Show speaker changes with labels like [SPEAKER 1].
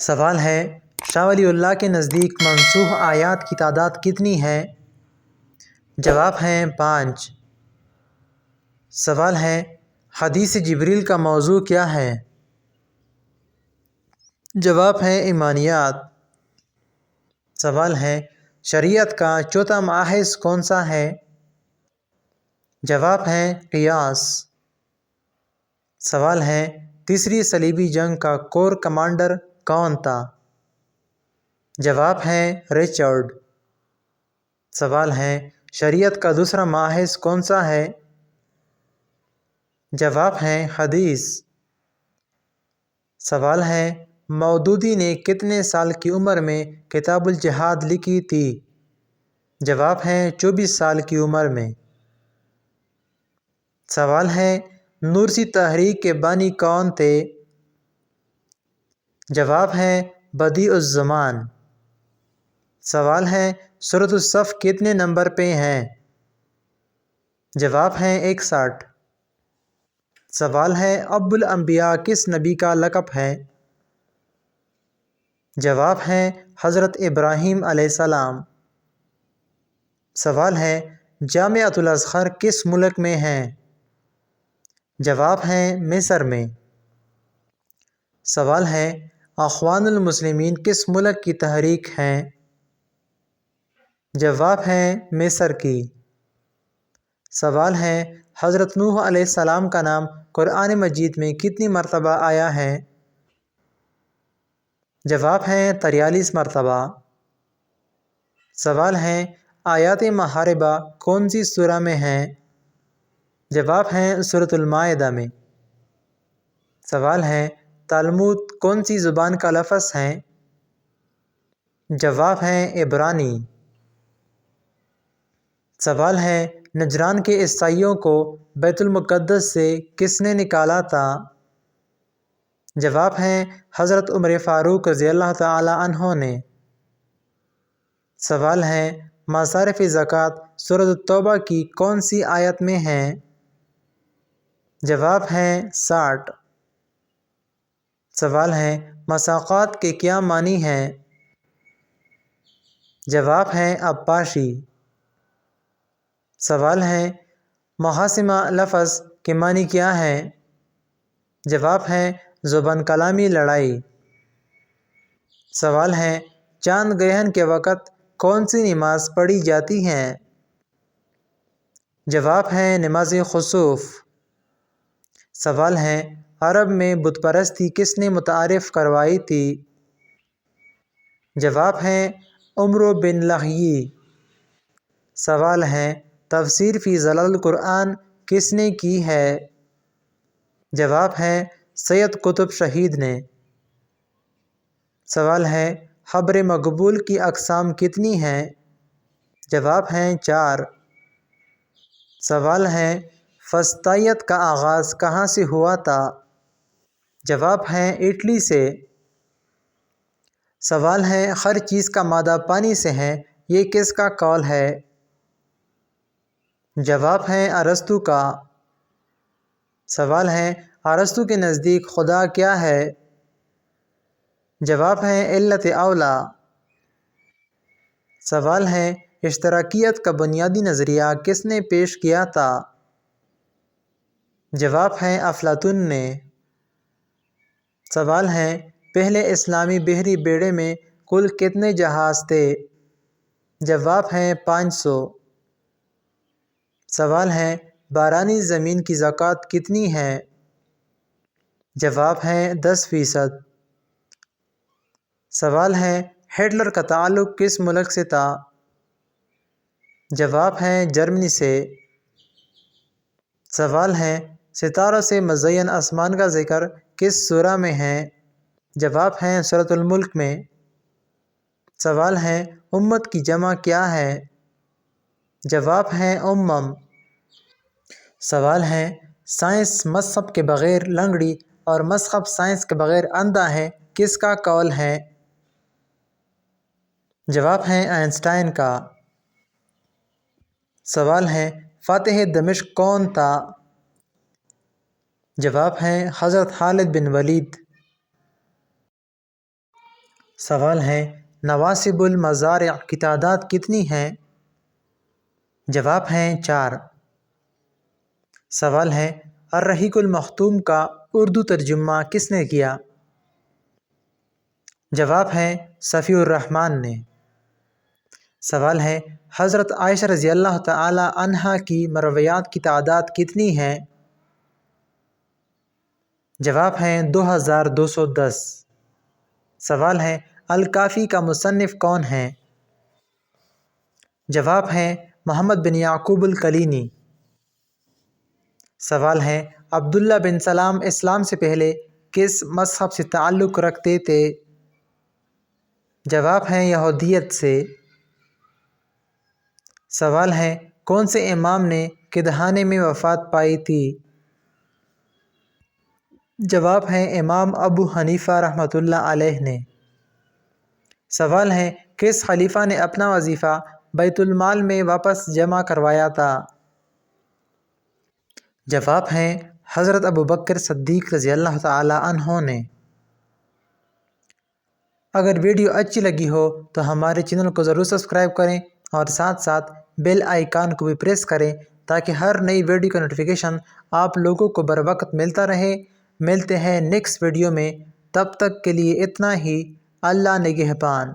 [SPEAKER 1] سوال ہے شاہ ولی اللہ کے نزدیک منسوخ آیات کی تعداد کتنی ہے؟ جواب ہیں 5۔ سوال ہے حدیث جبریل کا موضوع کیا ہے؟ جواب ہے ایمانیات۔ سوال ہے شریعت کا چوتھا ماخذ کون سا ہے؟ جواب ہے قیاس۔ سوال ہے تیسری صلیبی جنگ کا کور کمانڈر کون تھا؟ جواب ہے رچرڈ۔ سوال ہے شریعت کا دوسرا ماخذ کون سا ہے؟ جواب ہے حدیث۔ سوال ہے مودودی نے کتنے سال کی عمر میں کتاب الجہاد لکھی تھی؟ جواب ہے 24 سال کی عمر میں۔ سوال ہے نورسی تحریک کے بانی کون تھے؟ جواب ہے بدیع الزمان۔ سوال ہے سورۃ الصف کتنے نمبر پہ ہیں؟ جواب ہے 61۔ سوال ہے ابو الانبیاء کس نبی کا لقب ہے؟ جواب ہے حضرت ابراہیم علیہ السلام۔ سوال ہے جامعۃ الازہر کس ملک میں ہے؟ جواب ہے مصر میں۔ سوال ہے اخوان المسلمین کس ملک کی تحریک ہے؟ جواب ہے مصر کی۔ سوال ہے حضرت نوح علیہ السلام کا نام قرآن مجید میں کتنی مرتبہ آیا ہے؟ جواب ہے 43 مرتبہ۔ سوال ہے آیات محاربہ کون سی سورہ میں ہیں؟ جواب ہے سورۃ المائدہ میں۔ سوال ہے تالمود کون سی زبان کا لفظ ہے؟ جواب ہے عبرانی۔ سوال ہے نجران کے عیسائیوں کو بیت المقدس سے کس نے نکالا تھا؟ جواب ہے حضرت عمر فاروق رضی اللہ تعالی عنہ نے۔ سوال ہے مصارف زکوٰۃ سورۃ التوبہ کی کون سی آیت میں ہیں؟ جواب ہے 60۔ سوال ہے مساقات کے کیا معنی ہیں؟ جواب ہے عباشی۔ سوال ہے محاسمہ لفظ کے معنی کیا ہے؟ جواب ہے زبان کلامی لڑائی۔ سوال ہے چاند گرہن کے وقت کون سی نماز پڑھی جاتی ہے؟ جواب ہے نماز خسوف۔ سوال ہے عرب میں بت پرستی کس نے متعارف کروائی تھی؟ جواب ہے عمرو بن لہیعی۔ سوال ہے تفسیر فی ظلال القرآن کس نے کی ہے؟ جواب ہے سید قطب شہید نے۔ سوال ہے حبر مقبول کی اقسام کتنی ہیں؟ جواب ہیں 4۔ سوال ہے فسطائیت کا آغاز کہاں سے ہوا تھا؟ جواب ہے اٹلی سے۔ سوال ہے ہر چیز کا مادہ پانی سے ہے، یہ کس کا قول ہے؟ جواب ہے ارسطو کا۔ سوال ہے ارسطو کے نزدیک خدا کیا ہے؟ جواب ہے علت اولیٰ۔ سوال ہے اشتراکیت کا بنیادی نظریہ کس نے پیش کیا تھا؟ جواب ہے افلاطون نے۔ سوال ہے پہلے اسلامی بحری بیڑے میں کل کتنے جہاز تھے؟ جواب ہے 500۔ سوال ہے بارانی زمین کی زکوٰۃ کتنی ہے؟ جواب ہے 10%۔ سوال ہے ہٹلر کا تعلق کس ملک سے تھا؟ جواب ہے جرمنی سے۔ سوال ہے ستاروں سے مزین آسمان کا ذکر کس سورہ میں ہے؟ جواب ہے سورۃ الملک میں۔ سوال ہے امت کی جمع کیا ہے؟ جواب ہے امم۔ سوال ہے سائنس مذہب کے بغیر لنگڑی اور مذہب سائنس کے بغیر اندھا ہے، کس کا قول ہے؟ جواب ہے آئنسٹائن کا۔ سوال ہے فاتح دمشق کون تھا؟ جواب ہے حضرت خالد بن ولید۔ سوال ہے نواسب المزارع کی تعداد کتنی ہیں؟ جواب ہیں 4۔ سوال ہے الرحیق المختوم کا اردو ترجمہ کس نے کیا؟ جواب ہے صفی الرحمن نے۔ سوال ہے حضرت عائشہ رضی اللہ تعالی عنہا کی مرویات کی تعداد کتنی ہے؟ جواب ہے 2210۔ سوال ہے الکافی کا مصنف کون ہے؟ جواب ہے محمد بن یعقوب الکلینی۔ سوال ہے عبداللہ بن سلام اسلام سے پہلے کس مذہب سے تعلق رکھتے تھے؟ جواب ہے یہودیت سے۔ سوال ہے کون سے امام نے کدہانے میں وفات پائی تھی؟ جواب ہے امام ابو حنیفہ رحمۃ اللہ علیہ نے۔ سوال ہے کس خلیفہ نے اپنا وظیفہ بیت المال میں واپس جمع کروایا تھا؟ جواب ہے حضرت ابوبکر صدیق رضی اللہ تعالی عنہ نے۔ اگر ویڈیو اچھی لگی ہو تو ہمارے چینل کو ضرور سبسکرائب کریں اور ساتھ ساتھ بیل آئیکن کو بھی پریس کریں تاکہ ہر نئی ویڈیو کا نوٹیفیکیشن آپ لوگوں کو بر وقت ملتا رہے۔ ملتے ہیں نیکسٹ ویڈیو میں، تب تک کے لیے اتنا ہی۔ اللہ نگہبان۔